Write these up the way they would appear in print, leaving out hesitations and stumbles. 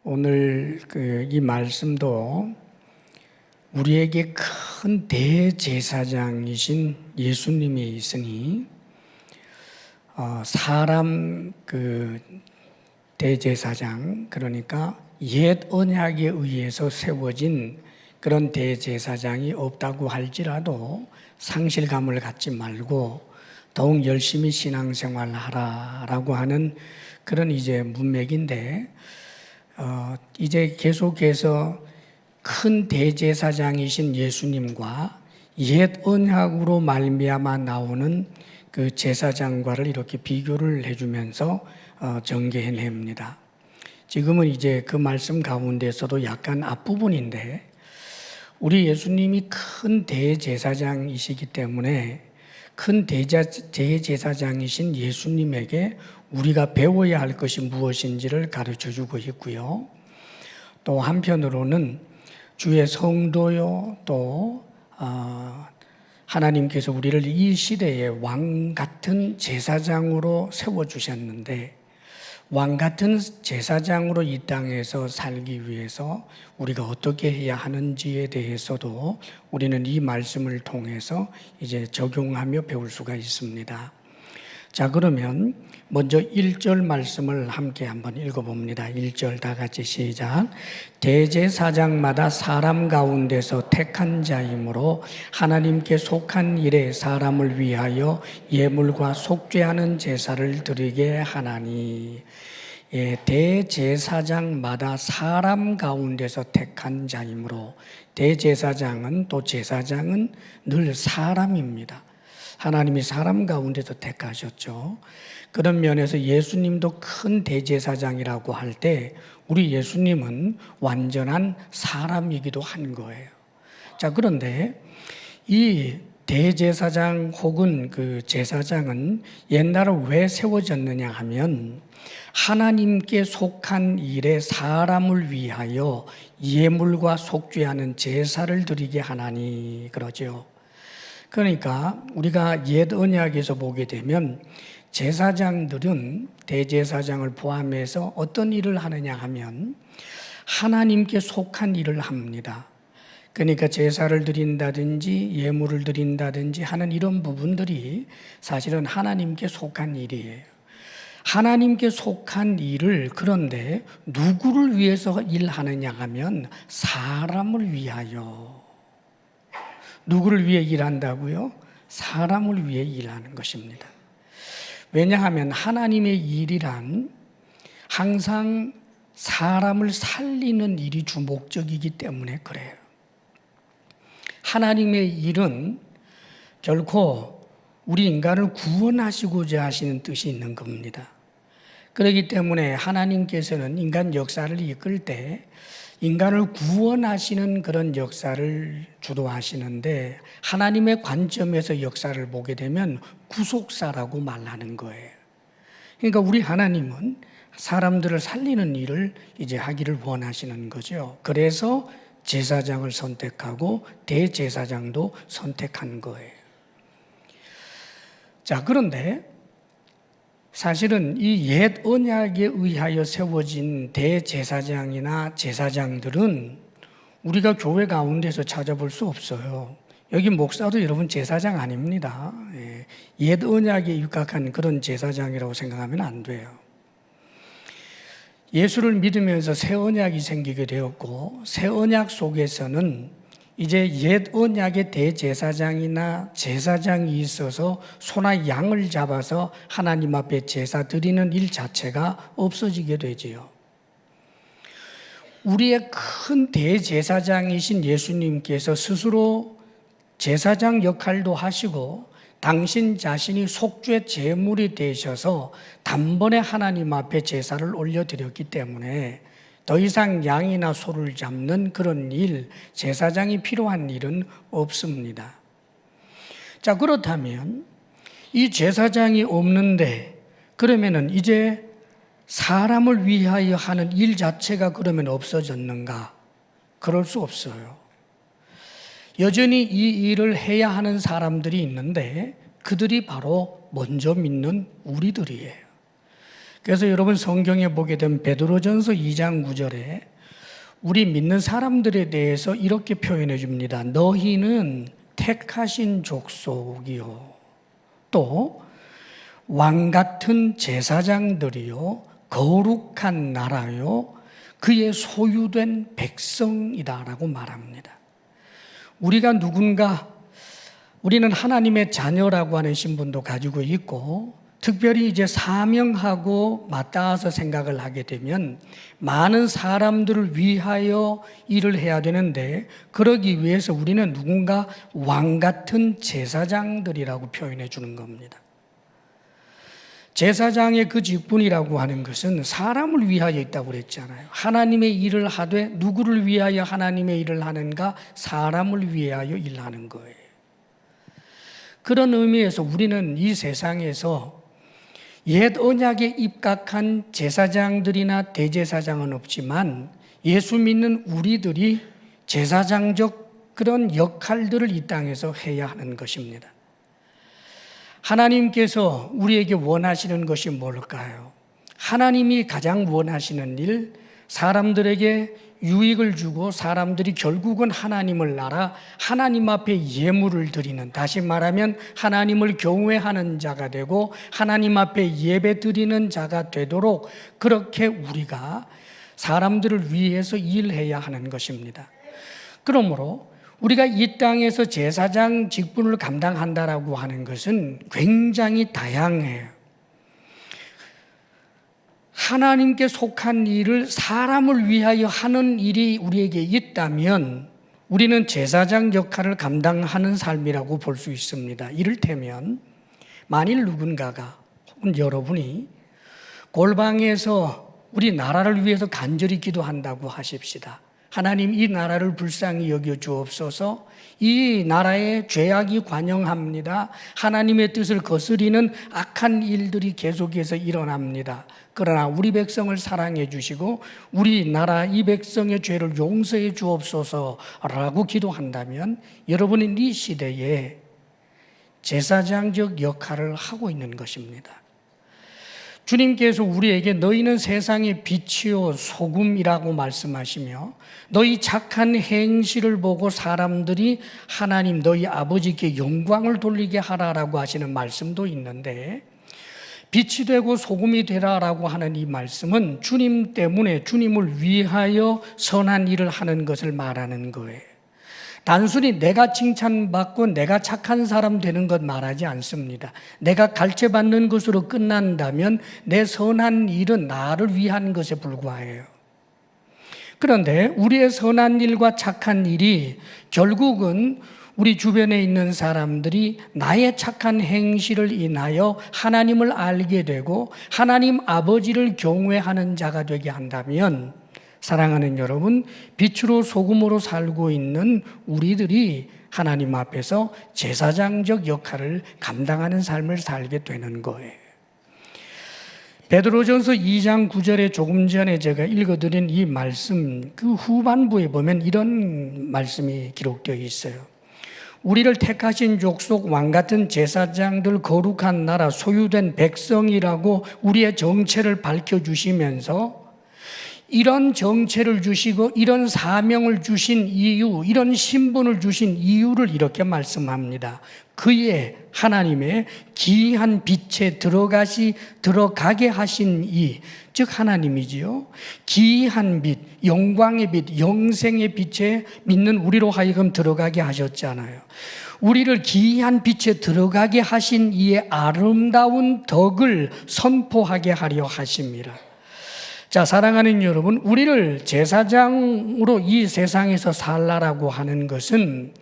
오늘 이 말씀도 우리에게 큰 대제사장이신 예수님이 있으니 사람 대제사장, 그러니까 옛 언약에 의해서 세워진 그런 대제사장이 없다고 할지라도 상실감을 갖지 말고 더욱 열심히 신앙생활을 하라라고 하는 그런 이제 문맥인데, 이제 계속해서 큰 대제사장이신 예수님과 옛 언약으로 말미암아 나오는 그 제사장과를 이렇게 비교를 해주면서 전개해냅니다. 지금은 이제 그 말씀 가운데서도 약간 앞부분인데, 우리 예수님이 큰 대제사장이시기 때문에 큰 대제사장이신 예수님에게 우리가 배워야 할 것이 무엇인지를 가르쳐 주고 있고요. 또 한편으로는 주의 성도요, 또 하나님께서 우리를 이 시대에 왕 같은 제사장으로 세워주셨는데, 왕 같은 제사장으로 이 땅에서 살기 위해서 우리가 어떻게 해야 하는지에 대해서도 우리는 이 말씀을 통해서 이제 적용하며 배울 수가 있습니다. 자, 그러면 먼저 1절 말씀을 함께 한번 읽어봅니다. 1절 다 같이 시작. 대제사장마다 사람 가운데서 택한 자이므로 하나님께 속한 일에 사람을 위하여 예물과 속죄하는 제사를 드리게 하나니. 대제사장마다 사람 가운데서 택한 자이므로, 대제사장은 또 제사장은 늘 사람입니다. 하나님이 사람 가운데서 택하셨죠. 그런 면에서 예수님도 큰 대제사장이라고 할 때 우리 예수님은 완전한 사람이기도 한 거예요. 자, 그런데 이 대제사장 혹은 그 제사장은 옛날에 왜 세워졌느냐 하면 하나님께 속한 일에 사람을 위하여 예물과 속죄하는 제사를 드리게 하나니, 그러죠. 그러니까 우리가 옛 언약에서 보게 되면 제사장들은 대제사장을 포함해서 어떤 일을 하느냐 하면 하나님께 속한 일을 합니다. 그러니까 제사를 드린다든지 예물을 드린다든지 하는 이런 부분들이 사실은 하나님께 속한 일이에요. 하나님께 속한 일을, 그런데 누구를 위해서 일하느냐 하면 사람을 위하여. 누구를 위해 일한다고요? 사람을 위해 일하는 것입니다. 왜냐하면 하나님의 일이란 항상 사람을 살리는 일이 주 목적이기 때문에 그래요. 하나님의 일은 결코 우리 인간을 구원하시고자 하시는 뜻이 있는 겁니다. 그렇기 때문에 하나님께서는 인간 역사를 이끌 때 인간을 구원하시는 그런 역사를 주도하시는데, 하나님의 관점에서 역사를 보게 되면 구속사라고 말하는 거예요. 그러니까 우리 하나님은 사람들을 살리는 일을 이제 하기를 원하시는 거죠. 그래서 제사장을 선택하고 대제사장도 선택한 거예요. 자, 그런데 사실은 이 옛 언약에 의하여 세워진 대제사장이나 제사장들은 우리가 교회 가운데서 찾아볼 수 없어요. 여기 목사도 여러분 제사장 아닙니다. 옛 언약에 입각한 그런 제사장이라고 생각하면 안 돼요. 예수를 믿으면서 새 언약이 생기게 되었고, 새 언약 속에서는 이제 옛 언약의 대제사장이나 제사장이 있어서 소나 양을 잡아서 하나님 앞에 제사 드리는 일 자체가 없어지게 되지요. 우리의 큰 대제사장이신 예수님께서 스스로 제사장 역할도 하시고 당신 자신이 속죄 제물이 되셔서 단번에 하나님 앞에 제사를 올려드렸기 때문에 더 이상 양이나 소를 잡는 그런 일, 제사장이 필요한 일은 없습니다. 자, 그렇다면 이 제사장이 없는데 그러면은 이제 사람을 위하여 하는 일 자체가 그러면 없어졌는가? 그럴 수 없어요. 여전히 이 일을 해야 하는 사람들이 있는데 그들이 바로 먼저 믿는 우리들이에요. 그래서 여러분 성경에 보게 되면 베드로전서 2장 9절에 우리 믿는 사람들에 대해서 이렇게 표현해 줍니다. 너희는 택하신 족속이요, 또 왕같은 제사장들이요, 거룩한 나라요, 그의 소유된 백성이다라고 말합니다. 우리가 우리는 하나님의 자녀라고 하는 신분도 가지고 있고, 특별히 이제 사명하고 맞닿아서 생각을 하게 되면 많은 사람들을 위하여 일을 해야 되는데, 그러기 위해서 우리는 누군가 왕같은 제사장들이라고 표현해 주는 겁니다. 제사장의 그 직분이라고 하는 것은 사람을 위하여 있다고 그랬잖아요. 하나님의 일을 하되 누구를 위하여 하나님의 일을 하는가? 사람을 위하여 일하는 거예요. 그런 의미에서 우리는 이 세상에서 옛 언약에 입각한 제사장들이나 대제사장은 없지만 예수 믿는 우리들이 제사장적 그런 역할들을 이 땅에서 해야 하는 것입니다. 하나님께서 우리에게 원하시는 것이 뭘까요? 하나님이 가장 원하시는 일, 사람들에게 유익을 주고 사람들이 결국은 하나님을 알아 하나님 앞에 예물을 드리는, 다시 말하면 하나님을 경외하는 자가 되고 하나님 앞에 예배 드리는 자가 되도록 그렇게 우리가 사람들을 위해서 일해야 하는 것입니다. 그러므로 우리가 이 땅에서 제사장 직분을 감당한다라고 하는 것은 굉장히 다양해요. 하나님께 속한 일을 사람을 위하여 하는 일이 우리에게 있다면 우리는 제사장 역할을 감당하는 삶이라고 볼 수 있습니다. 이를테면 만일 누군가가 혹은 여러분이 골방에서 우리 나라를 위해서 간절히 기도한다고 하십시다. 하나님, 이 나라를 불쌍히 여겨 주옵소서. 이 나라에 죄악이 관영합니다. 하나님의 뜻을 거스리는 악한 일들이 계속해서 일어납니다. 그러나 우리 백성을 사랑해 주시고 우리 나라 이 백성의 죄를 용서해 주옵소서라고 기도한다면 여러분은 이 시대에 제사장적 역할을 하고 있는 것입니다. 주님께서 우리에게 너희는 세상의 빛이요 소금이라고 말씀하시며 너희 착한 행실을 보고 사람들이 하나님 너희 아버지께 영광을 돌리게 하라라고 하시는 말씀도 있는데, 빛이 되고 소금이 되라라고 하는 이 말씀은 주님 때문에 주님을 위하여 선한 일을 하는 것을 말하는 거예요. 단순히 내가 칭찬받고 내가 착한 사람 되는 것 말하지 않습니다. 내가 갈채받는 것으로 끝난다면 내 선한 일은 나를 위한 것에 불과해요. 그런데 우리의 선한 일과 착한 일이 결국은 우리 주변에 있는 사람들이 나의 착한 행실을 인하여 하나님을 알게 되고 하나님 아버지를 경외하는 자가 되게 한다면, 사랑하는 여러분, 빛으로 소금으로 살고 있는 우리들이 하나님 앞에서 제사장적 역할을 감당하는 삶을 살게 되는 거예요. 베드로전서 2장 9절에 조금 전에 제가 읽어드린 이 말씀, 그 후반부에 보면 이런 말씀이 기록되어 있어요. 우리를 택하신 족속, 왕같은 제사장들, 거룩한 나라, 소유된 백성이라고 우리의 정체를 밝혀주시면서 이런 정체를 주시고 이런 사명을 주신 이유, 이런 신분을 주신 이유를 이렇게 말씀합니다. 그의 하나님의 기이한 빛에 들어가게 하신 이, 즉 하나님이지요. 기이한 빛, 영광의 빛, 영생의 빛에 믿는 우리로 하여금 들어가게 하셨잖아요. 우리를 기이한 빛에 들어가게 하신 이의 아름다운 덕을 선포하게 하려 하십니다. 자, 사랑하는 여러분, 우리를 제사장으로 이 세상에서 살라라고 하는 것은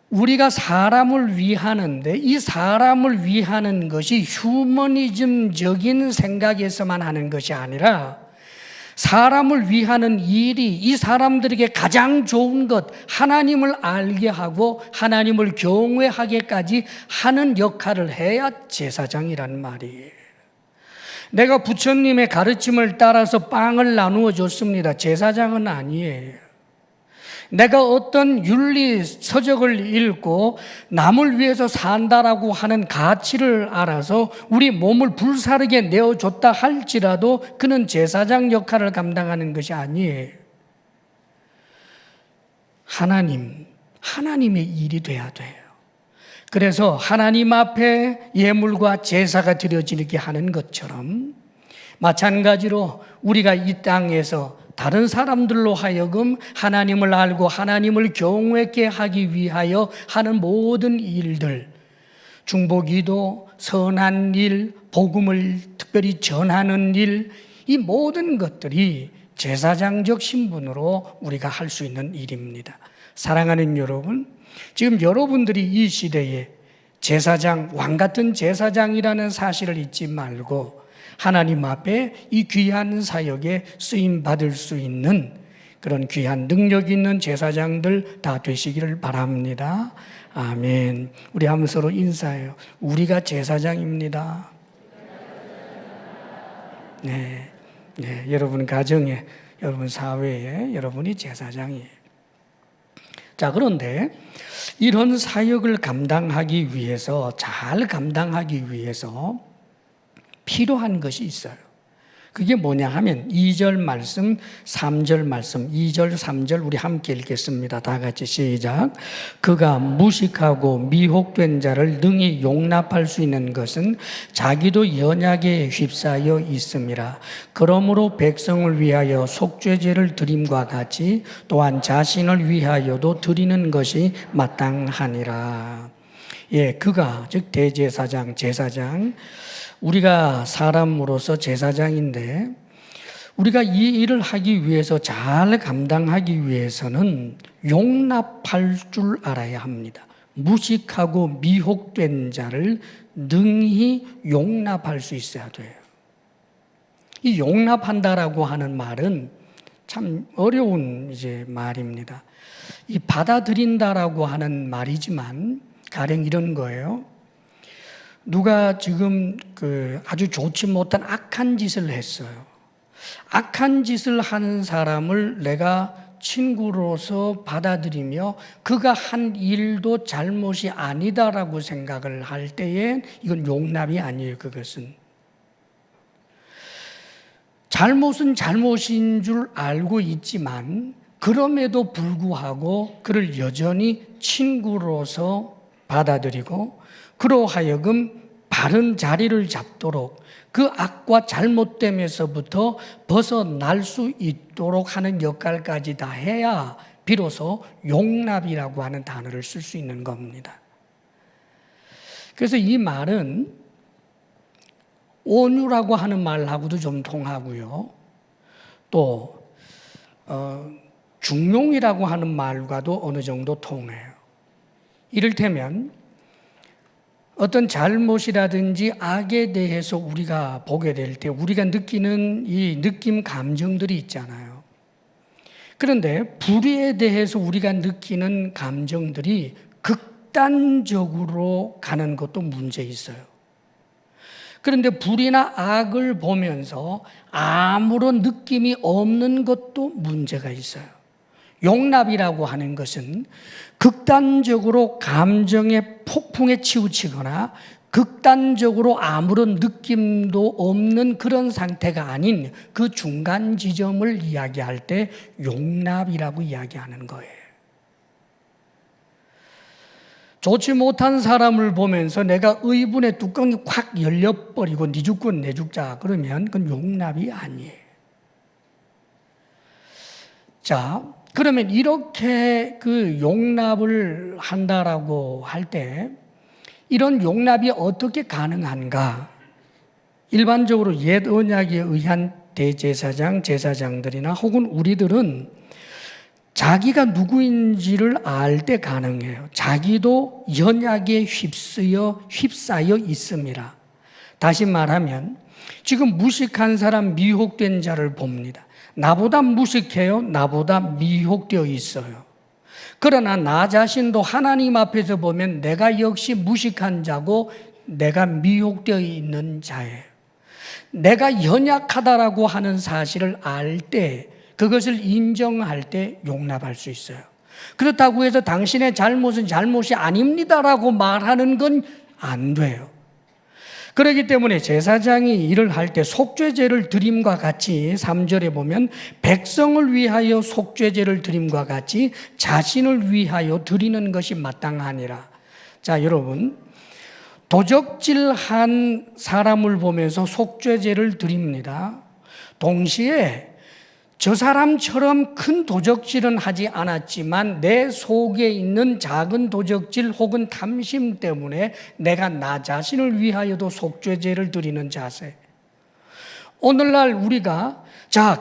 우리가 사람을 위하는데, 이 사람을 위하는 것이 휴머니즘적인 생각에서만 하는 것이 아니라 사람을 위하는 일이 이 사람들에게 가장 좋은 것, 하나님을 알게 하고 하나님을 경외하게까지 하는 역할을 해야 제사장이란 말이에요. 내가 부처님의 가르침을 따라서 빵을 나누어 줬습니다. 제사장은 아니에요. 내가 어떤 윤리 서적을 읽고 남을 위해서 산다라고 하는 가치를 알아서 우리 몸을 불사르게 내어줬다 할지라도 그는 제사장 역할을 감당하는 것이 아니에요. 하나님의 일이 돼야 돼요. 그래서 하나님 앞에 예물과 제사가 드려지게 하는 것처럼 마찬가지로 우리가 이 땅에서 다른 사람들로 하여금 하나님을 알고 하나님을 경외케 하기 위하여 하는 모든 일들, 중보기도, 선한 일, 복음을 특별히 전하는 일, 이 모든 것들이 제사장적 신분으로 우리가 할 수 있는 일입니다. 사랑하는 여러분, 지금 여러분들이 이 시대에 제사장, 왕같은 제사장이라는 사실을 잊지 말고 하나님 앞에 이 귀한 사역에 쓰임 받을 수 있는 그런 귀한 능력 있는 제사장들 다 되시기를 바랍니다. 아멘. 우리 한번 서로 인사해요. 우리가 제사장입니다. 네, 여러분 가정에, 여러분 사회에 여러분이 제사장이에요. 자, 그런데 이런 사역을 감당하기 위해서, 잘 감당하기 위해서 필요한 것이 있어요. 그게 뭐냐 하면 2절 말씀, 3절 말씀, 2절, 3절 우리 함께 읽겠습니다. 다 같이 시작. 그가 무식하고 미혹된 자를 능히 용납할 수 있는 것은 자기도 연약에 휩싸여 있음이라. 그러므로 백성을 위하여 속죄제를 드림과 같이 또한 자신을 위하여도 드리는 것이 마땅하니라. 예, 그가 즉 대제사장, 제사장, 우리가 사람으로서 제사장인데 우리가 이 일을 하기 위해서, 잘 감당하기 위해서는 용납할 줄 알아야 합니다. 무식하고 미혹된 자를 능히 용납할 수 있어야 돼요. 이 용납한다라고 하는 말은 참 어려운 말입니다. 이 받아들인다라고 하는 말이지만 가령 이런 거예요. 누가 지금 아주 좋지 못한 악한 짓을 했어요. 악한 짓을 하는 사람을 내가 친구로서 받아들이며 그가 한 일도 잘못이 아니다라고 생각을 할 때에 이건 용납이 아니에요. 그것은 잘못은 잘못인 줄 알고 있지만 그럼에도 불구하고 그를 여전히 친구로서 받아들이고 그로 하여금 바른 자리를 잡도록 그 악과 잘못됨에서부터 벗어날 수 있도록 하는 역할까지 다 해야 비로소 용납이라고 하는 단어를 쓸 수 있는 겁니다. 그래서 이 말은 온유라고 하는 말하고도 좀 통하고요. 또 중용이라고 하는 말과도 어느 정도 통해요. 이를테면 어떤 잘못이라든지 악에 대해서 우리가 보게 될 때 우리가 느끼는 이 느낌, 감정들이 있잖아요. 그런데 불의에 대해서 우리가 느끼는 감정들이 극단적으로 가는 것도 문제 있어요. 그런데 불의나 악을 보면서 아무런 느낌이 없는 것도 문제가 있어요. 용납이라고 하는 것은 극단적으로 감정의 폭풍에 치우치거나 극단적으로 아무런 느낌도 없는 그런 상태가 아닌 그 중간 지점을 이야기할 때 용납이라고 이야기하는 거예요. 좋지 못한 사람을 보면서 내가 의분의 뚜껑이 확 열려버리고 네 죽고 내 죽자 그러면 그건 용납이 아니에요. 자, 그러면 이렇게 그 용납을 한다라고 할 때 이런 용납이 어떻게 가능한가? 일반적으로 옛 언약에 의한 대제사장, 제사장들이나 혹은 우리들은 자기가 누구인지를 알 때 가능해요. 자기도 연약에 휩싸여 있음이라. 다시 말하면 지금 무식한 사람, 미혹된 자를 봅니다. 나보다 무식해요. 나보다 미혹되어 있어요. 그러나 나 자신도 하나님 앞에서 보면 내가 역시 무식한 자고 내가 미혹되어 있는 자예요. 내가 연약하다라고 하는 사실을 알 때, 그것을 인정할 때 용납할 수 있어요. 그렇다고 해서 당신의 잘못은 잘못이 아닙니다라고 말하는 건 안 돼요. 그렇기 때문에 제사장이 일을 할 때 속죄제를 드림과 같이 3절에 보면 백성을 위하여 속죄제를 드림과 같이 자신을 위하여 드리는 것이 마땅하니라. 자, 여러분, 도적질한 사람을 보면서 속죄제를 드립니다. 동시에 저 사람처럼 큰 도적질은 하지 않았지만 내 속에 있는 작은 도적질 혹은 탐심 때문에 내가 나 자신을 위하여도 속죄제를 드리는 자세. 오늘날 우리가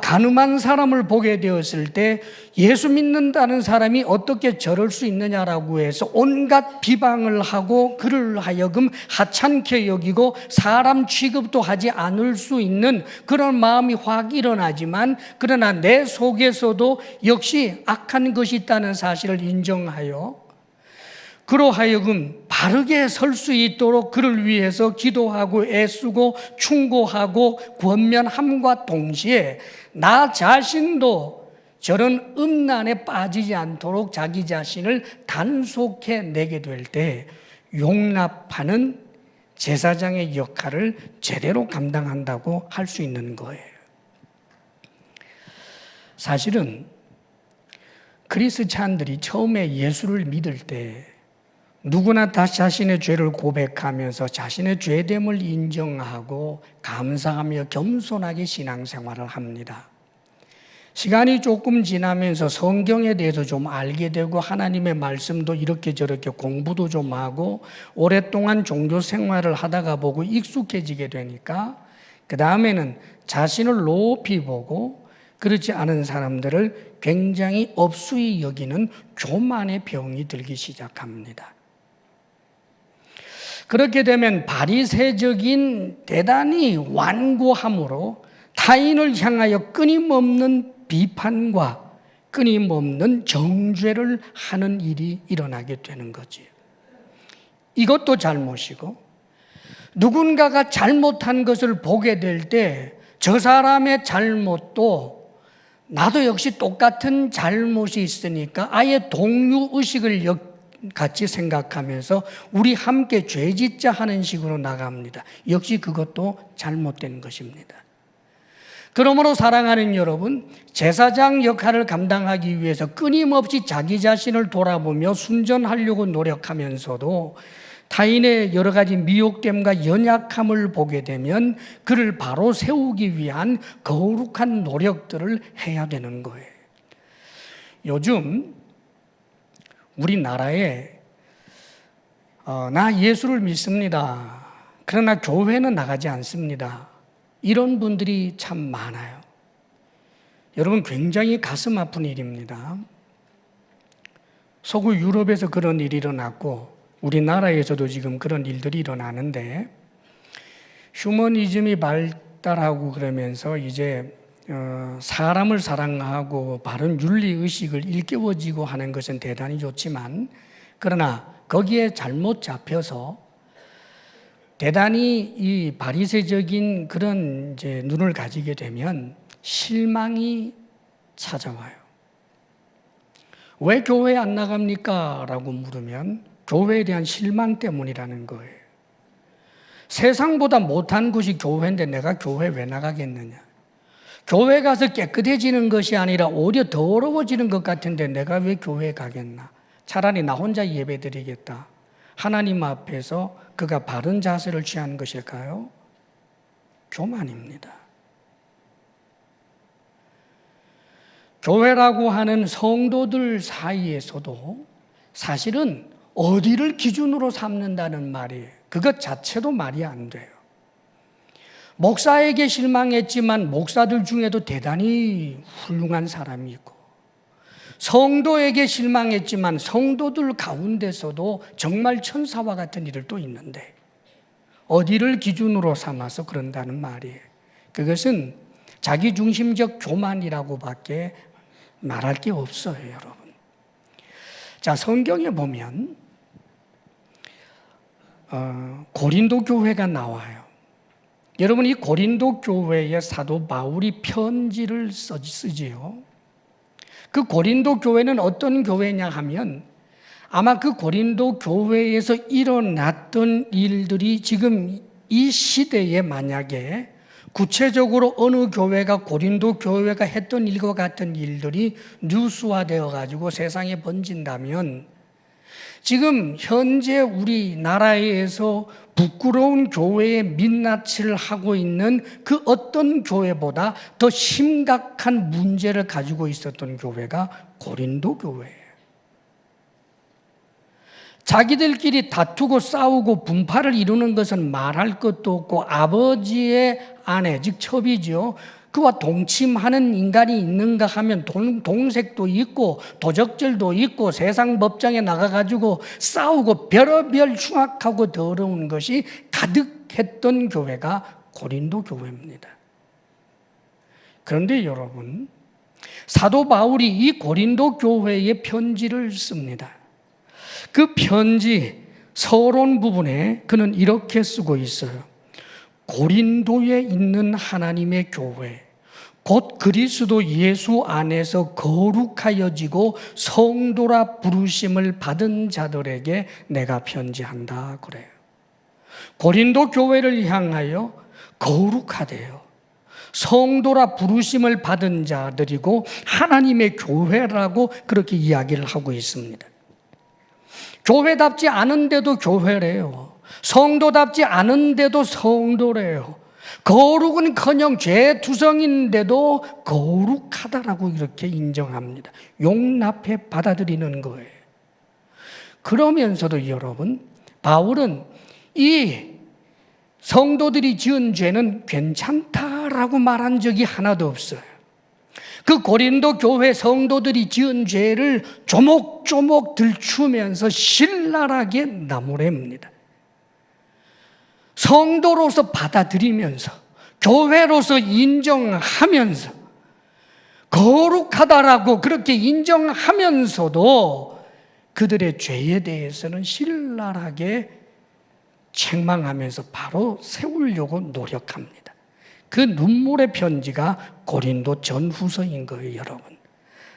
가늠한 사람을 보게 되었을 때 예수 믿는다는 사람이 어떻게 저럴 수 있느냐라고 해서 온갖 비방을 하고 그를 하여금 하찮게 여기고 사람 취급도 하지 않을 수 있는 그런 마음이 확 일어나지만, 그러나 내 속에서도 역시 악한 것이 있다는 사실을 인정하여 그로 하여금 바르게 설 수 있도록 그를 위해서 기도하고 애쓰고 충고하고 권면함과 동시에 나 자신도 저런 음란에 빠지지 않도록 자기 자신을 단속해 내게 될 때 용납하는 제사장의 역할을 제대로 감당한다고 할 수 있는 거예요. 사실은 크리스찬들이 처음에 예수를 믿을 때 누구나 다 자신의 죄를 고백하면서 자신의 죄됨을 인정하고 감사하며 겸손하게 신앙생활을 합니다. 시간이 조금 지나면서 성경에 대해서 좀 알게 되고 하나님의 말씀도 이렇게 저렇게 공부도 좀 하고 오랫동안 종교 생활을 하다가 보고 익숙해지게 되니까 그 다음에는 자신을 높이 보고 그렇지 않은 사람들을 굉장히 업수히 여기는 교만의 병이 들기 시작합니다. 그렇게 되면 바리새적인 대단히 완고함으로 타인을 향하여 끊임없는 비판과 끊임없는 정죄를 하는 일이 일어나게 되는 거지. 이것도 잘못이고, 누군가가 잘못한 것을 보게 될 때 저 사람의 잘못도 나도 역시 똑같은 잘못이 있으니까 아예 동료의식을 같이 생각하면서 우리 함께 죄짓자 하는 식으로 나갑니다. 역시 그것도 잘못된 것입니다. 그러므로 사랑하는 여러분, 제사장 역할을 감당하기 위해서 끊임없이 자기 자신을 돌아보며 순전하려고 노력하면서도 타인의 여러 가지 미혹됨과 연약함을 보게 되면 그를 바로 세우기 위한 거룩한 노력들을 해야 되는 거예요. 요즘 우리나라에 나 예수를 믿습니다. 그러나 교회는 나가지 않습니다. 이런 분들이 참 많아요. 여러분, 굉장히 가슴 아픈 일입니다. 서구 유럽에서 그런 일이 일어났고 우리나라에서도 지금 그런 일들이 일어나는데, 휴머니즘이 발달하고 그러면서 이제 사람을 사랑하고 바른 윤리의식을 일깨워지고 하는 것은 대단히 좋지만, 그러나 거기에 잘못 잡혀서 대단히 이 바리새적인 그런 이제 눈을 가지게 되면 실망이 찾아와요. 왜 교회 안 나갑니까? 라고 물으면 교회에 대한 실망 때문이라는 거예요. 세상보다 못한 곳이 교회인데 내가 교회 왜 나가겠느냐? 교회 가서 깨끗해지는 것이 아니라 오히려 더러워지는 것 같은데 내가 왜 교회에 가겠나? 차라리 나 혼자 예배 드리겠다. 하나님 앞에서 그가 바른 자세를 취하는 것일까요? 교만입니다. 교회라고 하는 성도들 사이에서도 사실은 어디를 기준으로 삼는다는 말이에요. 그것 자체도 말이 안 돼요. 목사에게 실망했지만 목사들 중에도 대단히 훌륭한 사람이 있고, 성도에게 실망했지만 성도들 가운데서도 정말 천사와 같은 일을 또 있는데 어디를 기준으로 삼아서 그런다는 말이에요. 그것은 자기중심적 교만이라고밖에 말할 게 없어요, 여러분. 자, 성경에 보면 고린도 교회가 나와요. 여러분, 이 고린도 교회에 사도 바울이 편지를 쓰지요. 그 고린도 교회는 어떤 교회냐 하면 아마 그 고린도 교회에서 일어났던 일들이 지금 이 시대에 만약에 구체적으로 어느 교회가 고린도 교회가 했던 일과 같은 일들이 뉴스화되어 가지고 세상에 번진다면 지금 현재 우리나라에서 부끄러운 교회의 민낯을 하고 있는 그 어떤 교회보다 더 심각한 문제를 가지고 있었던 교회가 고린도 교회예요. 자기들끼리 다투고 싸우고 분파를 이루는 것은 말할 것도 없고 아버지의 아내, 즉 첩이죠. 그와 동침하는 인간이 있는가 하면 동색도 있고 도적질도 있고 세상 법정에 나가가지고 싸우고 별의별 흉악하고 더러운 것이 가득했던 교회가 고린도 교회입니다. 그런데 여러분, 사도 바울이 이 고린도 교회에 편지를 씁니다. 그 편지 서론 부분에 그는 이렇게 쓰고 있어요. 고린도에 있는 하나님의 교회, 곧 그리스도 예수 안에서 거룩하여지고 성도라 부르심을 받은 자들에게 내가 편지한다 그래요. 고린도 교회를 향하여 거룩하대요. 성도라 부르심을 받은 자들이고 하나님의 교회라고 그렇게 이야기를 하고 있습니다. 교회답지 않은데도 교회래요. 성도답지 않은데도 성도래요. 거룩은커녕 죄투성인데도 거룩하다라고 이렇게 인정합니다. 용납해 받아들이는 거예요. 그러면서도 여러분, 바울은 이 성도들이 지은 죄는 괜찮다라고 말한 적이 하나도 없어요. 그 고린도 교회 성도들이 지은 죄를 조목조목 들추면서 신랄하게 나무랍니다. 성도로서 받아들이면서 교회로서 인정하면서 거룩하다라고 그렇게 인정하면서도 그들의 죄에 대해서는 신랄하게 책망하면서 바로 세우려고 노력합니다. 그 눈물의 편지가 고린도 전후서인 거예요, 여러분.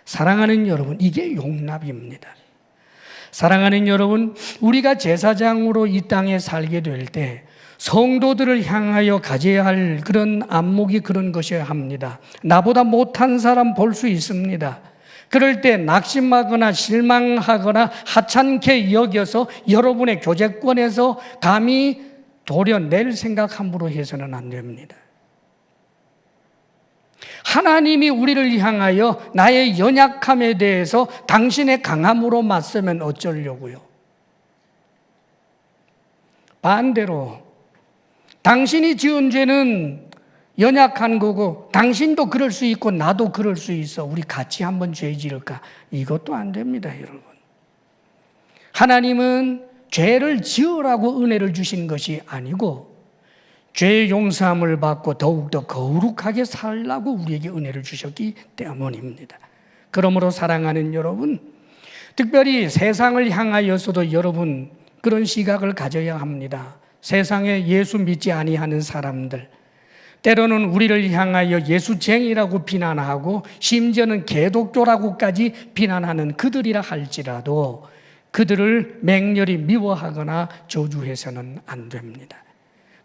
사랑하는 여러분, 이게 용납입니다. 사랑하는 여러분, 우리가 제사장으로 이 땅에 살게 될 때 성도들을 향하여 가져야 할 그런 안목이 그런 것이어야 합니다. 나보다 못한 사람 볼 수 있습니다. 그럴 때 낙심하거나 실망하거나 하찮게 여겨서 여러분의 교제권에서 감히 도려낼 생각 함부로 해서는 안 됩니다. 하나님이 우리를 향하여 나의 연약함에 대해서 당신의 강함으로 맞서면 어쩌려고요? 반대로 당신이 지은 죄는 연약한 거고 당신도 그럴 수 있고 나도 그럴 수 있어. 우리 같이 한번 죄 지을까? 이것도 안 됩니다, 여러분. 하나님은 죄를 지으라고 은혜를 주신 것이 아니고 죄의 용서함을 받고 더욱더 거룩하게 살라고 우리에게 은혜를 주셨기 때문입니다. 그러므로 사랑하는 여러분, 특별히 세상을 향하여서도 여러분 그런 시각을 가져야 합니다. 세상에 예수 믿지 아니하는 사람들, 때로는 우리를 향하여 예수쟁이라고 비난하고 심지어는 개독교라고까지 비난하는 그들이라 할지라도 그들을 맹렬히 미워하거나 저주해서는 안 됩니다.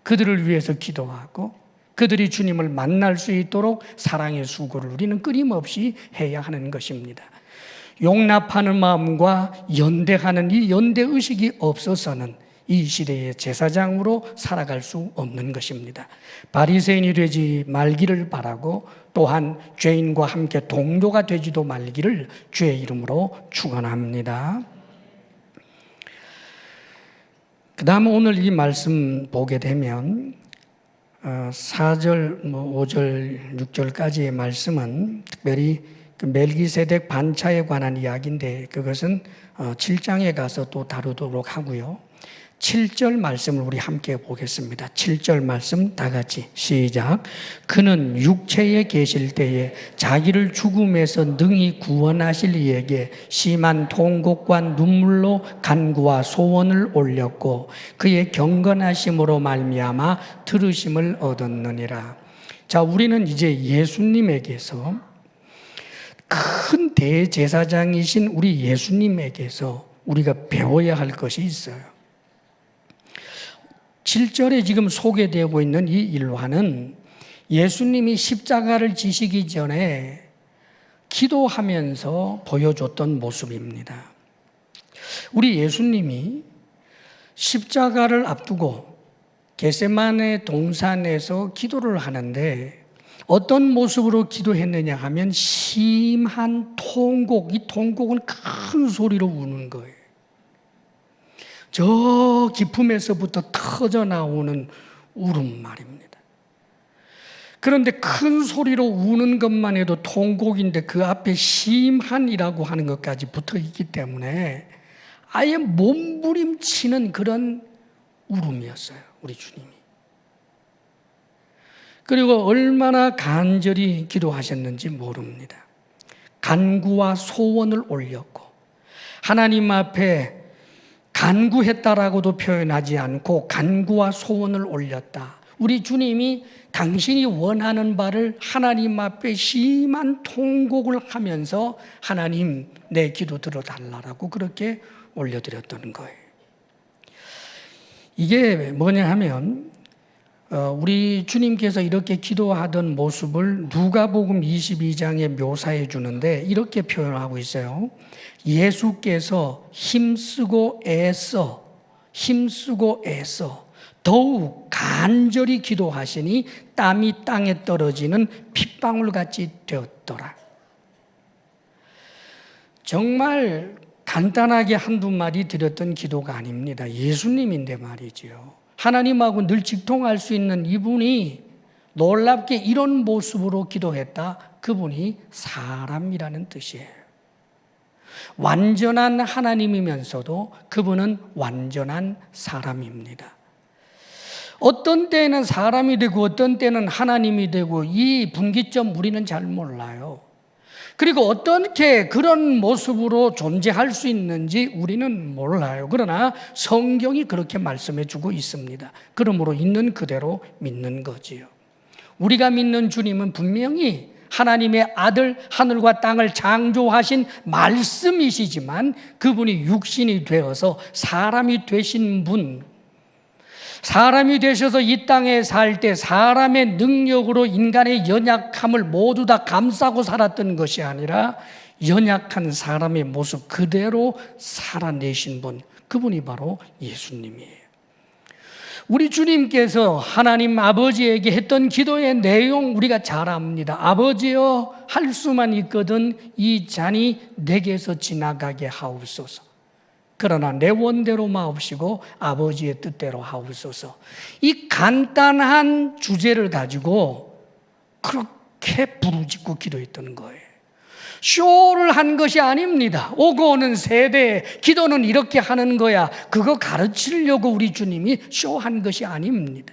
그들을 위해서 기도하고 그들이 주님을 만날 수 있도록 사랑의 수고를 우리는 끊임없이 해야 하는 것입니다. 용납하는 마음과 연대하는 이 연대의식이 없어서는 이 시대의 제사장으로 살아갈 수 없는 것입니다. 바리새인이 되지 말기를 바라고 또한 죄인과 함께 동료가 되지도 말기를 주의 이름으로 축원합니다. 그 다음 오늘 이 말씀 보게 되면 4절, 5절, 6절까지의 말씀은 특별히 그 멜기세덱 반차에 관한 이야기인데 그것은 7장에 가서 또 다루도록 하고요. 7절 말씀을 우리 함께 보겠습니다. 7절 말씀 다 같이 시작. 그는 육체에 계실 때에 자기를 죽음에서 능히 구원하실 이에게 심한 통곡과 눈물로 간구와 소원을 올렸고 그의 경건하심으로 말미암아 들으심을 얻었느니라. 자, 우리는 이제 예수님에게서 큰 대제사장이신 우리 예수님에게서 우리가 배워야 할 것이 있어요. 7절에 지금 소개되고 있는 이 일화는 예수님이 십자가를 지시기 전에 기도하면서 보여줬던 모습입니다. 우리 예수님이 십자가를 앞두고 겟세마네 동산에서 기도를 하는데 어떤 모습으로 기도했느냐 하면 심한 통곡, 이 통곡은 큰 소리로 우는 거예요. 저 깊음에서부터 터져 나오는 울음 말입니다. 그런데 큰 소리로 우는 것만 해도 통곡인데 그 앞에 심한이라고 하는 것까지 붙어 있기 때문에 아예 몸부림치는 그런 울음이었어요, 우리 주님이. 그리고 얼마나 간절히 기도하셨는지 모릅니다. 간구와 소원을 올렸고 하나님 앞에 간구했다라고도 표현하지 않고 간구와 소원을 올렸다. 우리 주님이 당신이 원하는 바를 하나님 앞에 심한 통곡을 하면서 하나님 내 기도 들어달라고 그렇게 올려드렸던 거예요. 이게 뭐냐 하면 우리 주님께서 이렇게 기도하던 모습을 누가복음 22장에 묘사해 주는데 이렇게 표현하고 있어요. 예수께서 힘쓰고 애써 더욱 간절히 기도하시니 땀이 땅에 떨어지는 핏방울같이 되었더라. 정말 간단하게 한두 마디 드렸던 기도가 아닙니다. 예수님인데 말이죠. 하나님하고 늘 직통할 수 있는 이분이 놀랍게 이런 모습으로 기도했다. 그분이 사람이라는 뜻이에요. 완전한 하나님이면서도 그분은 완전한 사람입니다. 어떤 때는 사람이 되고 어떤 때는 하나님이 되고 이 분기점 우리는 잘 몰라요. 그리고 어떻게 그런 모습으로 존재할 수 있는지 우리는 몰라요. 그러나 성경이 그렇게 말씀해 주고 있습니다. 그러므로 있는 그대로 믿는 거지요. 우리가 믿는 주님은 분명히 하나님의 아들, 하늘과 땅을 창조하신 말씀이시지만 그분이 육신이 되어서 사람이 되신 분, 사람이 되셔서 이 땅에 살 때 사람의 능력으로 인간의 연약함을 모두 다 감싸고 살았던 것이 아니라 연약한 사람의 모습 그대로 살아내신 분, 그분이 바로 예수님이에요. 우리 주님께서 하나님 아버지에게 했던 기도의 내용 우리가 잘 압니다. 아버지여, 할 수만 있거든 이 잔이 내게서 지나가게 하옵소서. 그러나 내 원대로 마옵시고 아버지의 뜻대로 하옵소서. 이 간단한 주제를 가지고 그렇게 부르짖고 기도했던 거예요. 쇼를 한 것이 아닙니다. 오고 오는 세대에 기도는 이렇게 하는 거야. 그거 가르치려고 우리 주님이 쇼한 것이 아닙니다.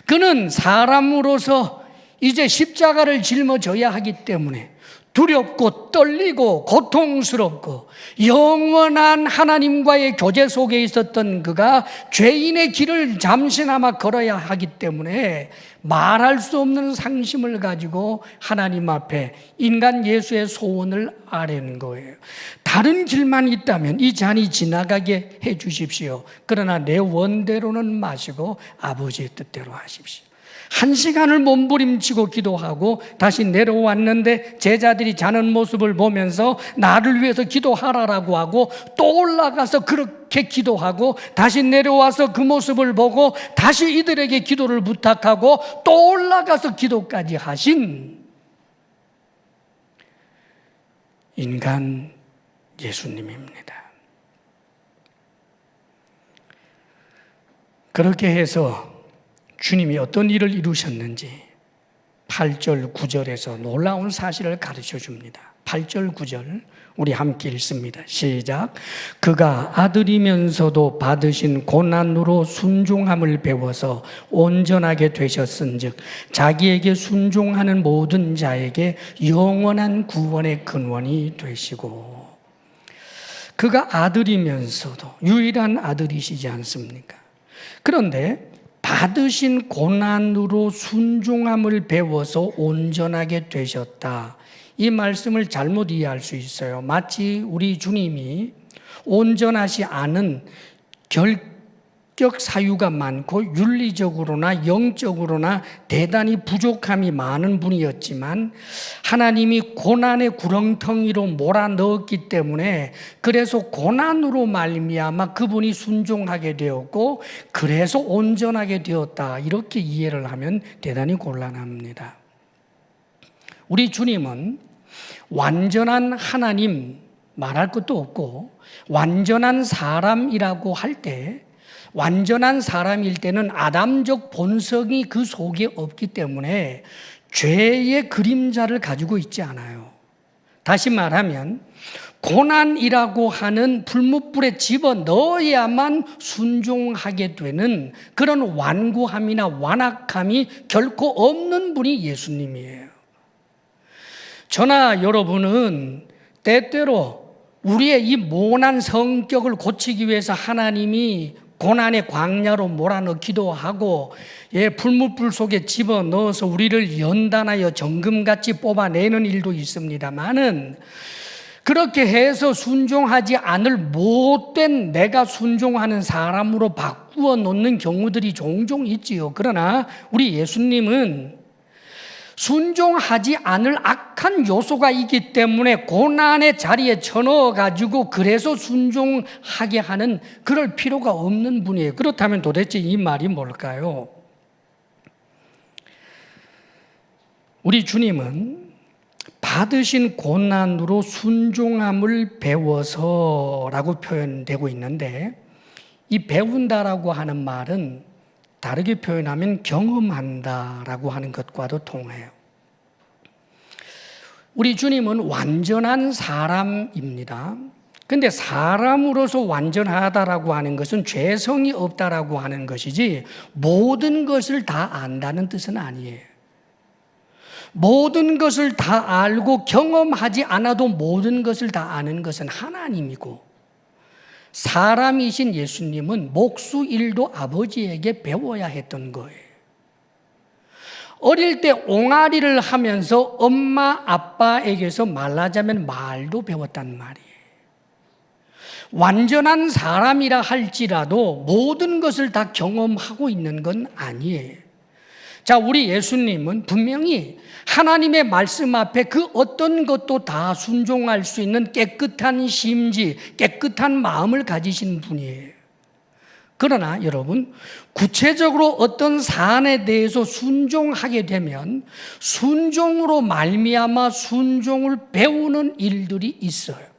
그는 사람으로서 이제 십자가를 짊어져야 하기 때문에 두렵고 떨리고 고통스럽고 영원한 하나님과의 교제 속에 있었던 그가 죄인의 길을 잠시나마 걸어야 하기 때문에 말할 수 없는 상심을 가지고 하나님 앞에 인간 예수의 소원을 아뢰는 거예요. 다른 길만 있다면 이 잔이 지나가게 해 주십시오. 그러나 내 원대로는 마시고 아버지의 뜻대로 하십시오. 1시간을 몸부림치고 기도하고 다시 내려왔는데 제자들이 자는 모습을 보면서 나를 위해서 기도하라라고 하고 또 올라가서 그렇게 기도하고 다시 내려와서 그 모습을 보고 다시 이들에게 기도를 부탁하고 또 올라가서 기도까지 하신 인간 예수님입니다. 그렇게 해서 주님이 어떤 일을 이루셨는지 8절, 9절에서 놀라운 사실을 가르쳐 줍니다. 8절, 9절 우리 함께 읽습니다. 시작. 그가 아들이면서도 받으신 고난으로 순종함을 배워서 온전하게 되셨은즉 자기에게 순종하는 모든 자에게 영원한 구원의 근원이 되시고. 그가 아들이면서도 유일한 아들이시지 않습니까? 그런데 받으신 고난으로 순종함을 배워서 온전하게 되셨다. 이 말씀을 잘못 이해할 수 있어요. 마치 우리 주님이 온전하지 않은 결격 사유가 많고 윤리적으로나 영적으로나 대단히 부족함이 많은 분이었지만 하나님이 고난의 구렁텅이로 몰아넣었기 때문에 그래서 고난으로 말미암아 그분이 순종하게 되었고 그래서 온전하게 되었다. 이렇게 이해를 하면 대단히 곤란합니다. 우리 주님은 완전한 하나님 말할 것도 없고 완전한 사람이라고 할 때 완전한 사람일 때는 아담적 본성이 그 속에 없기 때문에 죄의 그림자를 가지고 있지 않아요. 다시 말하면 고난이라고 하는 불못불에 집어넣어야만 순종하게 되는 그런 완고함이나 완악함이 결코 없는 분이 예수님이에요. 저나 여러분은 때때로 우리의 이 모난 성격을 고치기 위해서 하나님이 고난의 광야로 몰아넣기도 하고 불못불 속에 집어넣어서 우리를 연단하여 정금같이 뽑아내는 일도 있습니다만은 그렇게 해서 순종하지 않을 못된 내가 순종하는 사람으로 바꾸어 놓는 경우들이 종종 있지요. 그러나 우리 예수님은 순종하지 않을 악한 요소가 있기 때문에 고난의 자리에 쳐넣어가지고 그래서 순종하게 하는 그럴 필요가 없는 분이에요. 그렇다면 도대체 이 말이 뭘까요? 우리 주님은 받으신 고난으로 순종함을 배워서라고 표현되고 있는데 이 배운다라고 하는 말은 다르게 표현하면 경험한다라고 하는 것과도 통해요. 우리 주님은 완전한 사람입니다. 근데 사람으로서 완전하다라고 하는 것은 죄성이 없다라고 하는 것이지 모든 것을 다 안다는 뜻은 아니에요. 모든 것을 다 알고 경험하지 않아도 모든 것을 다 아는 것은 하나님이고 사람이신 예수님은 목수일도 아버지에게 배워야 했던 거예요. 어릴 때 옹알이를 하면서 엄마 아빠에게서 말하자면 말도 배웠단 말이에요. 완전한 사람이라 할지라도 모든 것을 다 경험하고 있는 건 아니에요. 자, 우리 예수님은 분명히 하나님의 말씀 앞에 그 어떤 것도 다 순종할 수 있는 깨끗한 심지, 깨끗한 마음을 가지신 분이에요. 그러나 여러분, 구체적으로 어떤 사안에 대해서 순종하게 되면 순종으로 말미암아 순종을 배우는 일들이 있어요.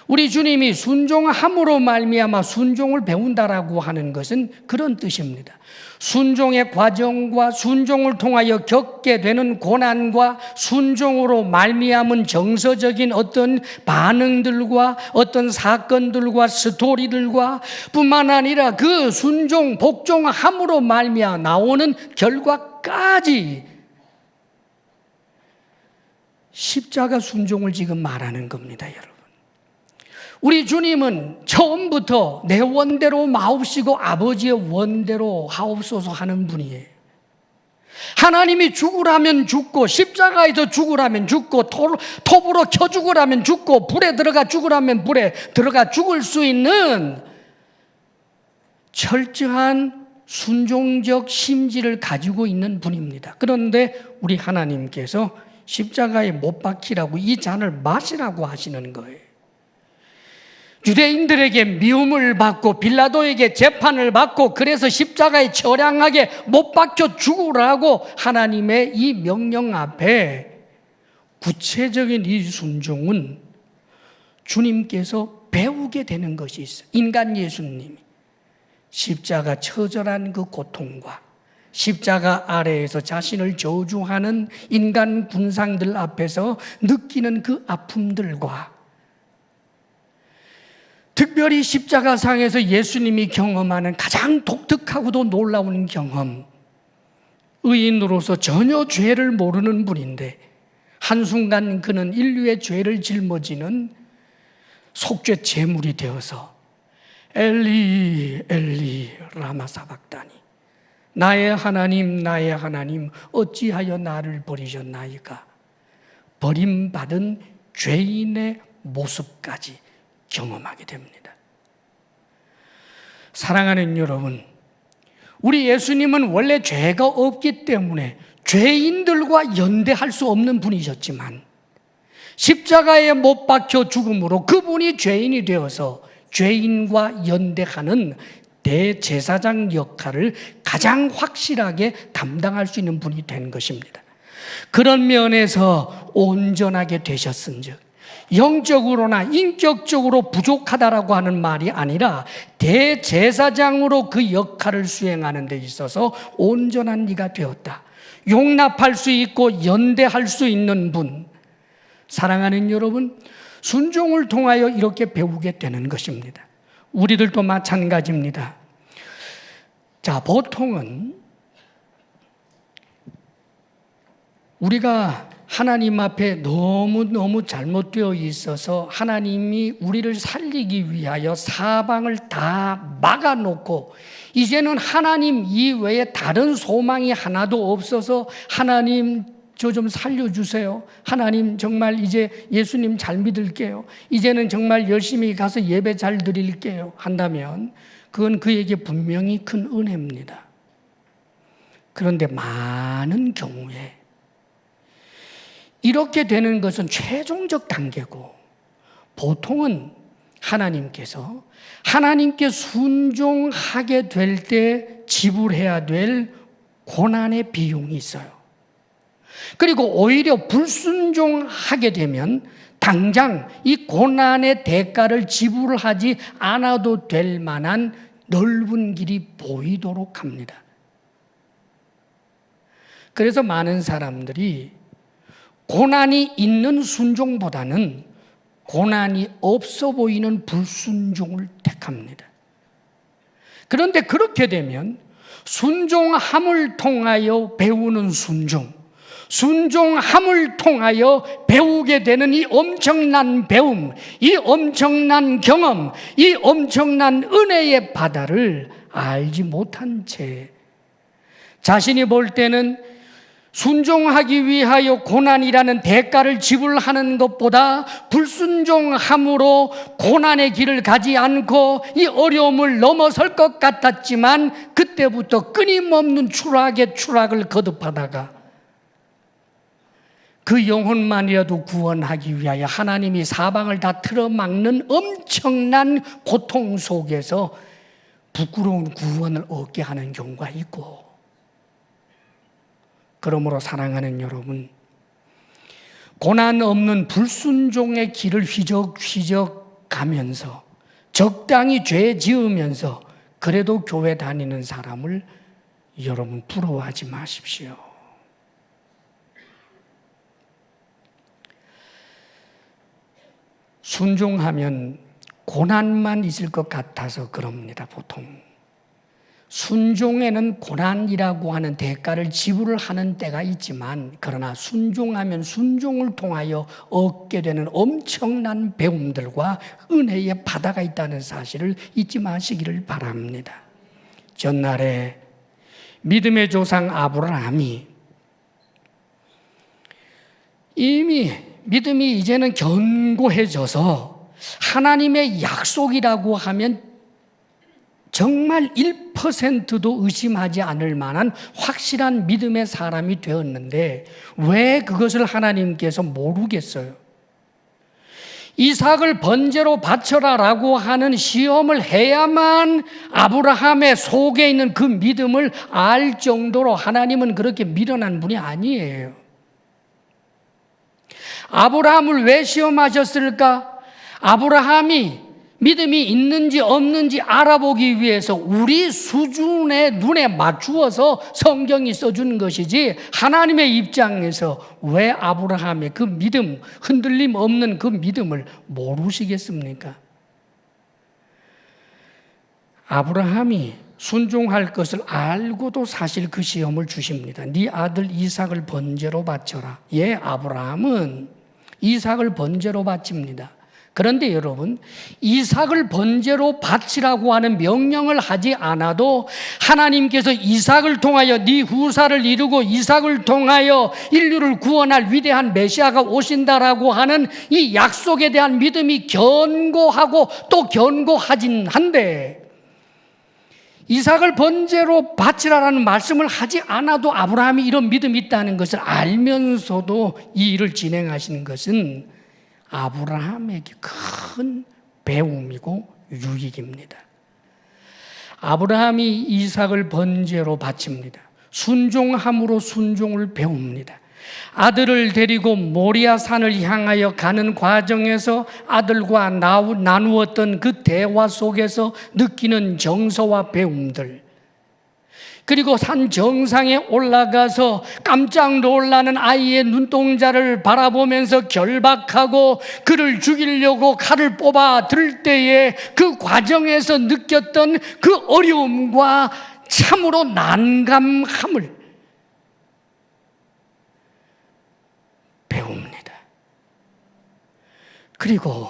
우리 주님이 순종함으로 말미암아 순종을 배운다라고 하는 것은 그런 뜻입니다. 순종의 과정과 순종을 통하여 겪게 되는 고난과 순종으로 말미암은 정서적인 어떤 반응들과 어떤 사건들과 스토리들과 뿐만 아니라 그 순종, 복종함으로 말미암아 나오는 결과까지 십자가 순종을 지금 말하는 겁니다, 여러분. 우리 주님은 처음부터 내 원대로 마옵시고 아버지의 원대로 하옵소서 하는 분이에요. 하나님이 죽으라면 죽고 십자가에서 죽으라면 죽고 톱으로 켜 죽으라면 죽고 불에 들어가 죽으라면 불에 들어가 죽을 수 있는 철저한 순종적 심지를 가지고 있는 분입니다. 그런데 우리 하나님께서 십자가에 못 박히라고 이 잔을 마시라고 하시는 거예요. 유대인들에게 미움을 받고 빌라도에게 재판을 받고 그래서 십자가에 처량하게 못 박혀 죽으라고 하나님의 이 명령 앞에 구체적인 이 순종은 주님께서 배우게 되는 것이 있어요. 인간 예수님이 십자가 처절한 그 고통과 십자가 아래에서 자신을 저주하는 인간 군상들 앞에서 느끼는 그 아픔들과 특별히 십자가상에서 예수님이 경험하는 가장 독특하고도 놀라운 경험, 의인으로서 전혀 죄를 모르는 분인데 한순간 그는 인류의 죄를 짊어지는 속죄 제물이 되어서 엘리 엘리 라마 사박다니 나의 하나님 어찌하여 나를 버리셨나이까. 버림받은 죄인의 모습까지 경험하게 됩니다. 사랑하는 여러분, 우리 예수님은 원래 죄가 없기 때문에 죄인들과 연대할 수 없는 분이셨지만 십자가에 못 박혀 죽음으로 그분이 죄인이 되어서 죄인과 연대하는 대제사장 역할을 가장 확실하게 담당할 수 있는 분이 된 것입니다. 그런 면에서 온전하게 되셨은즉 영적으로나 인격적으로 부족하다라고 하는 말이 아니라 대제사장으로 그 역할을 수행하는 데 있어서 온전한 이가 되었다. 용납할 수 있고 연대할 수 있는 분. 사랑하는 여러분, 순종을 통하여 이렇게 배우게 되는 것입니다. 우리들도 마찬가지입니다. 자, 보통은 우리가 하나님 앞에 너무너무 잘못되어 있어서 하나님이 우리를 살리기 위하여 사방을 다 막아놓고 이제는 하나님 이외에 다른 소망이 하나도 없어서 하나님 저 좀 살려주세요. 하나님 정말 이제 예수님 잘 믿을게요. 이제는 정말 열심히 가서 예배 잘 드릴게요. 한다면 그건 그에게 분명히 큰 은혜입니다. 그런데 많은 경우에 이렇게 되는 것은 최종적 단계고 보통은 하나님께서 하나님께 순종하게 될 때 지불해야 될 고난의 비용이 있어요. 그리고 오히려 불순종하게 되면 당장 이 고난의 대가를 지불하지 않아도 될 만한 넓은 길이 보이도록 합니다. 그래서 많은 사람들이 고난이 있는 순종보다는 고난이 없어 보이는 불순종을 택합니다. 그런데 그렇게 되면 순종함을 통하여 배우는 순종, 순종함을 통하여 배우게 되는 이 엄청난 배움, 이 엄청난 경험, 이 엄청난 은혜의 바다를 알지 못한 채 자신이 볼 때는 순종하기 위하여 고난이라는 대가를 지불하는 것보다 불순종함으로 고난의 길을 가지 않고 이 어려움을 넘어설 것 같았지만 그때부터 끊임없는 추락의 추락을 거듭하다가 그 영혼만이라도 구원하기 위하여 하나님이 사방을 다 틀어막는 엄청난 고통 속에서 부끄러운 구원을 얻게 하는 경우가 있고, 그러므로 사랑하는 여러분, 고난 없는 불순종의 길을 휘적휘적 가면서 적당히 죄 지으면서 그래도 교회 다니는 사람을 여러분 부러워하지 마십시오. 순종하면 고난만 있을 것 같아서 그럽니다, 보통. 순종에는 고난이라고 하는 대가를 지불을 하는 때가 있지만, 그러나 순종하면 순종을 통하여 얻게 되는 엄청난 배움들과 은혜의 바다가 있다는 사실을 잊지 마시기를 바랍니다. 전날에 믿음의 조상 아브라함이 이미 믿음이 이제는 견고해져서 하나님의 약속이라고 하면 정말 1%도 의심하지 않을 만한 확실한 믿음의 사람이 되었는데 왜 그것을 하나님께서 모르겠어요? 이삭을 번제로 바쳐라라고 하는 시험을 해야만 아브라함의 속에 있는 그 믿음을 알 정도로 하나님은 그렇게 미련한 분이 아니에요. 아브라함을 왜 시험하셨을까? 아브라함이 믿음이 있는지 없는지 알아보기 위해서 우리 수준의 눈에 맞추어서 성경이 써준 것이지, 하나님의 입장에서 왜 아브라함의 그 믿음, 흔들림 없는 그 믿음을 모르시겠습니까? 아브라함이 순종할 것을 알고도 사실 그 시험을 주십니다. 네 아들 이삭을 번제로 바쳐라. 예, 아브라함은 이삭을 번제로 바칩니다. 그런데 여러분, 이삭을 번제로 바치라고 하는 명령을 하지 않아도 하나님께서 이삭을 통하여 네 후사를 이루고 이삭을 통하여 인류를 구원할 위대한 메시아가 오신다라고 하는 이 약속에 대한 믿음이 견고하고 또 견고하진 한데, 이삭을 번제로 바치라라는 말씀을 하지 않아도 아브라함이 이런 믿음이 있다는 것을 알면서도 이 일을 진행하시는 것은 아브라함에게 큰 배움이고 유익입니다. 아브라함이 이삭을 번제로 바칩니다. 순종함으로 순종을 배웁니다. 아들을 데리고 모리아 산을 향하여 가는 과정에서 아들과 나누었던 그 대화 속에서 느끼는 정서와 배움들, 그리고 산 정상에 올라가서 깜짝 놀라는 아이의 눈동자를 바라보면서 결박하고 그를 죽이려고 칼을 뽑아 들 때에 그 과정에서 느꼈던 그 어려움과 참으로 난감함을 배웁니다. 그리고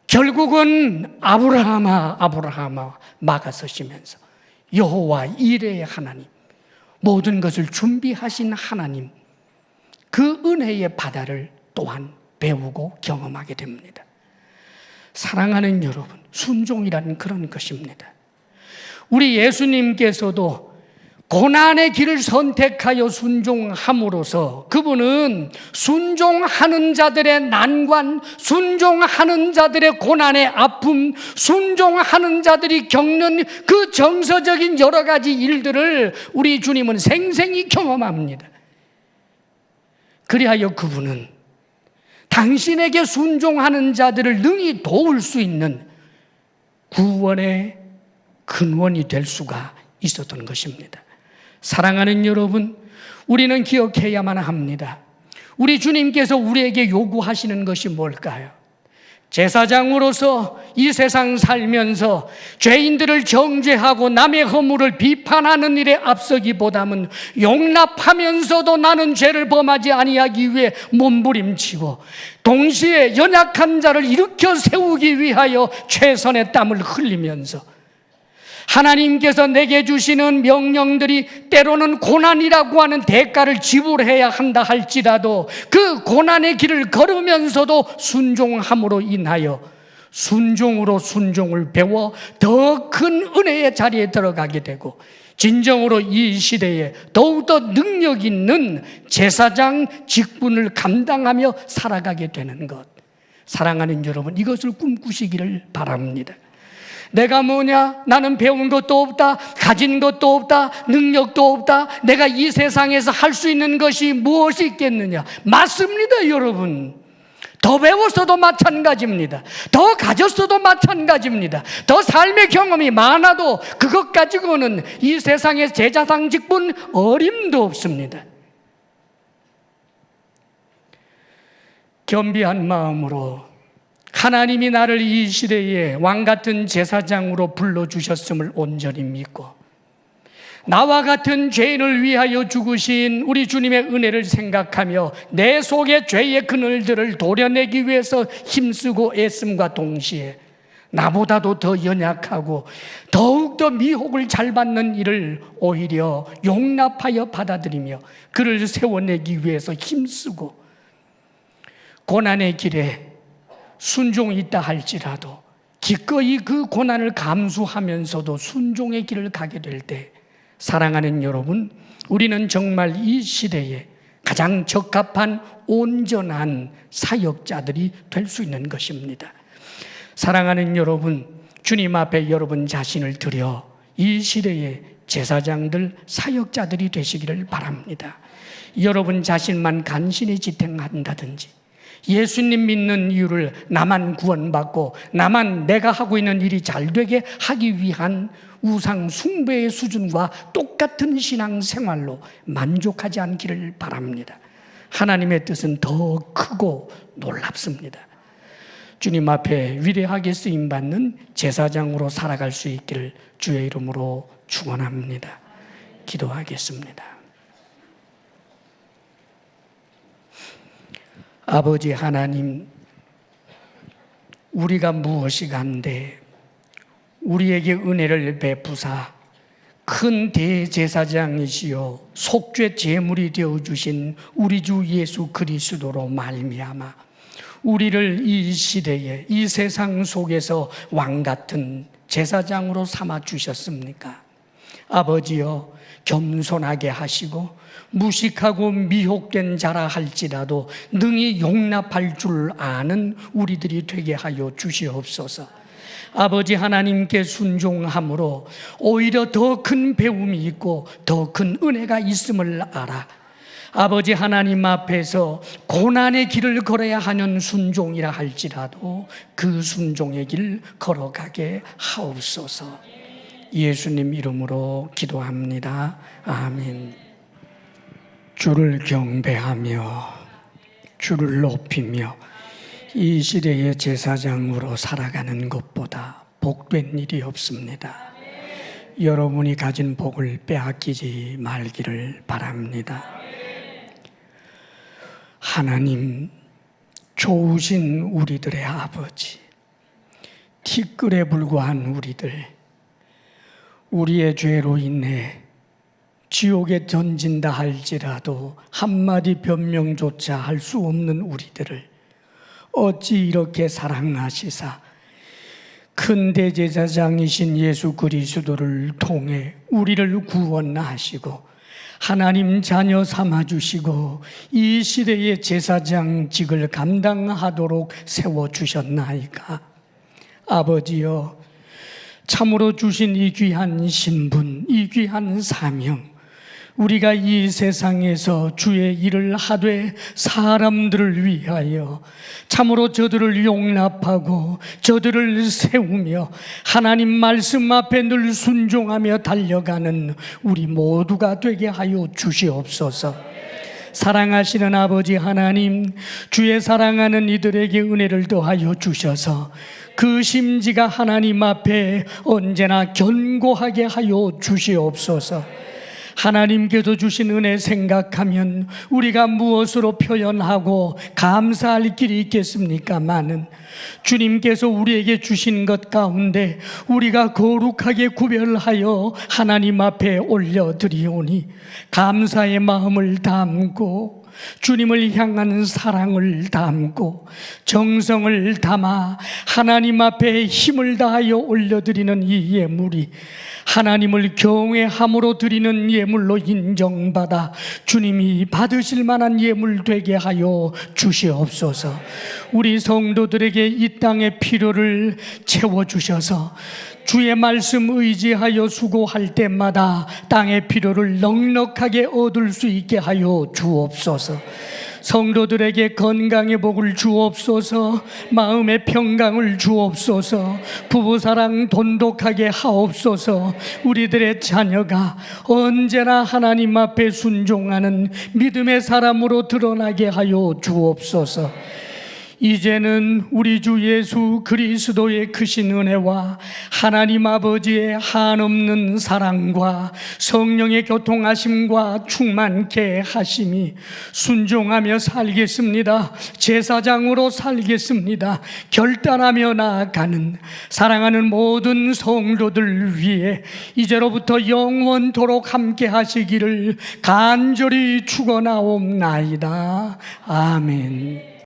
결국은 아브라함아 막아서시면서 여호와 이레의 하나님, 모든 것을 준비하신 하나님, 그 은혜의 바다를 또한 배우고 경험하게 됩니다. 사랑하는 여러분, 순종이라는 그런 것입니다. 우리 예수님께서도 고난의 길을 선택하여 순종함으로써 그분은 순종하는 자들의 난관, 순종하는 자들의 고난의 아픔, 순종하는 자들이 겪는 그 정서적인 여러 가지 일들을 우리 주님은 생생히 경험합니다. 그리하여 그분은 당신에게 순종하는 자들을 능히 도울 수 있는 구원의 근원이 될 수가 있었던 것입니다. 사랑하는 여러분, 우리는 기억해야만 합니다. 우리 주님께서 우리에게 요구하시는 것이 뭘까요? 제사장으로서 이 세상 살면서 죄인들을 정죄하고 남의 허물을 비판하는 일에 앞서기보다는 용납하면서도 나는 죄를 범하지 아니하기 위해 몸부림치고 동시에 연약한 자를 일으켜 세우기 위하여 최선의 땀을 흘리면서 하나님께서 내게 주시는 명령들이 때로는 고난이라고 하는 대가를 지불해야 한다 할지라도 그 고난의 길을 걸으면서도 순종함으로 인하여 순종으로 순종을 배워 더 큰 은혜의 자리에 들어가게 되고 진정으로 이 시대에 더욱더 능력 있는 제사장 직분을 감당하며 살아가게 되는 것, 사랑하는 여러분, 이것을 꿈꾸시기를 바랍니다. 내가 뭐냐? 나는 배운 것도 없다, 가진 것도 없다, 능력도 없다, 내가 이 세상에서 할 수 있는 것이 무엇이 있겠느냐? 맞습니다, 여러분. 더 배웠어도 마찬가지입니다. 더 가졌어도 마찬가지입니다. 더 삶의 경험이 많아도 그것 가지고는 이 세상의 제사장 직분 어림도 없습니다. 겸비한 마음으로 하나님이 나를 이 시대에 왕같은 제사장으로 불러주셨음을 온전히 믿고 나와 같은 죄인을 위하여 죽으신 우리 주님의 은혜를 생각하며 내 속의 죄의 그늘들을 도려내기 위해서 힘쓰고 애씀과 동시에 나보다도 더 연약하고 더욱더 미혹을 잘 받는 이를 오히려 용납하여 받아들이며 그를 세워내기 위해서 힘쓰고 고난의 길에 순종이 있다 할지라도 기꺼이 그 고난을 감수하면서도 순종의 길을 가게 될 때, 사랑하는 여러분, 우리는 정말 이 시대에 가장 적합한 온전한 사역자들이 될 수 있는 것입니다. 사랑하는 여러분, 주님 앞에 여러분 자신을 드려 이 시대의 제사장들, 사역자들이 되시기를 바랍니다. 여러분 자신만 간신히 지탱한다든지 예수님 믿는 이유를 나만 구원받고 나만 내가 하고 있는 일이 잘되게 하기 위한 우상 숭배의 수준과 똑같은 신앙생활로 만족하지 않기를 바랍니다. 하나님의 뜻은 더 크고 놀랍습니다. 주님 앞에 위대하게 쓰임받는 제사장으로 살아갈 수 있기를 주의 이름으로 축원합니다. 기도하겠습니다. 아버지 하나님, 우리가 무엇이 간데 우리에게 은혜를 베푸사 큰 대제사장이시요 속죄 제물이 되어주신 우리 주 예수 그리스도로 말미암아 우리를 이 시대에 이 세상 속에서 왕같은 제사장으로 삼아 주셨습니까? 아버지여, 겸손하게 하시고 무식하고 미혹된 자라 할지라도 능히 용납할 줄 아는 우리들이 되게 하여 주시옵소서. 아버지 하나님께 순종함으로 오히려 더 큰 배움이 있고 더 큰 은혜가 있음을 알아 아버지 하나님 앞에서 고난의 길을 걸어야 하는 순종이라 할지라도 그 순종의 길 걸어가게 하옵소서. 예수님 이름으로 기도합니다. 아멘. 주를 경배하며 주를 높이며 이 시대의 제사장으로 살아가는 것보다 복된 일이 없습니다. 여러분이 가진 복을 빼앗기지 말기를 바랍니다. 하나님, 좋으신 우리들의 아버지, 티끌에 불과한 우리들, 우리의 죄로 인해 지옥에 던진다 할지라도 한마디 변명조차 할 수 없는 우리들을 어찌 이렇게 사랑하시사 큰 대제사장이신 예수 그리스도를 통해 우리를 구원하시고 하나님 자녀 삼아주시고 이 시대의 제사장직을 감당하도록 세워주셨나이까. 아버지여, 참으로 주신 이 귀한 신분, 이 귀한 사명, 우리가 이 세상에서 주의 일을 하되 사람들을 위하여 참으로 저들을 용납하고 저들을 세우며 하나님 말씀 앞에 늘 순종하며 달려가는 우리 모두가 되게 하여 주시옵소서. 사랑하시는 아버지 하나님, 주의 사랑하는 이들에게 은혜를 더하여 주셔서 그 심지가 하나님 앞에 언제나 견고하게 하여 주시옵소서. 하나님께서 주신 은혜 생각하면 우리가 무엇으로 표현하고 감사할 길이 있겠습니까마는 주님께서 우리에게 주신 것 가운데 우리가 거룩하게 구별하여 하나님 앞에 올려드리오니 감사의 마음을 담고 주님을 향한 사랑을 담고 정성을 담아 하나님 앞에 힘을 다하여 올려드리는 이 예물이 하나님을 경외함으로 드리는 예물로 인정받아 주님이 받으실 만한 예물 되게 하여 주시옵소서. 우리 성도들에게 이 땅의 필요를 채워주셔서 주의 말씀 의지하여 수고할 때마다 땅의 필요를 넉넉하게 얻을 수 있게 하여 주옵소서. 성도들에게 건강의 복을 주옵소서. 마음의 평강을 주옵소서. 부부사랑 돈독하게 하옵소서. 우리들의 자녀가 언제나 하나님 앞에 순종하는 믿음의 사람으로 드러나게 하여 주옵소서. 이제는 우리 주 예수 그리스도의 크신 은혜와 하나님 아버지의 한없는 사랑과 성령의 교통하심과 충만케 하심이 순종하며 살겠습니다. 제사장으로 살겠습니다. 결단하며 나아가는 사랑하는 모든 성도들 위해 이제로부터 영원토록 함께 하시기를 간절히 축원하옵나이다. 아멘.